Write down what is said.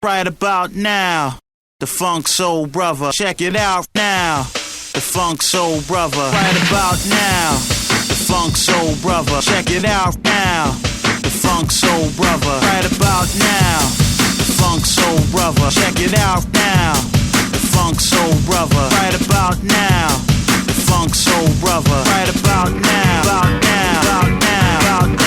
right about now. The Funk Soul Brother, check it out now. The Funk Soul Brother, right about now. The Funk Soul Brother, check it out now. The Funk Soul Brother, right about now. The Funk Soul Brother, check it out now. The Funk Soul Brother, right about now. The Funk Soul Brother, right about now. About now, about now, about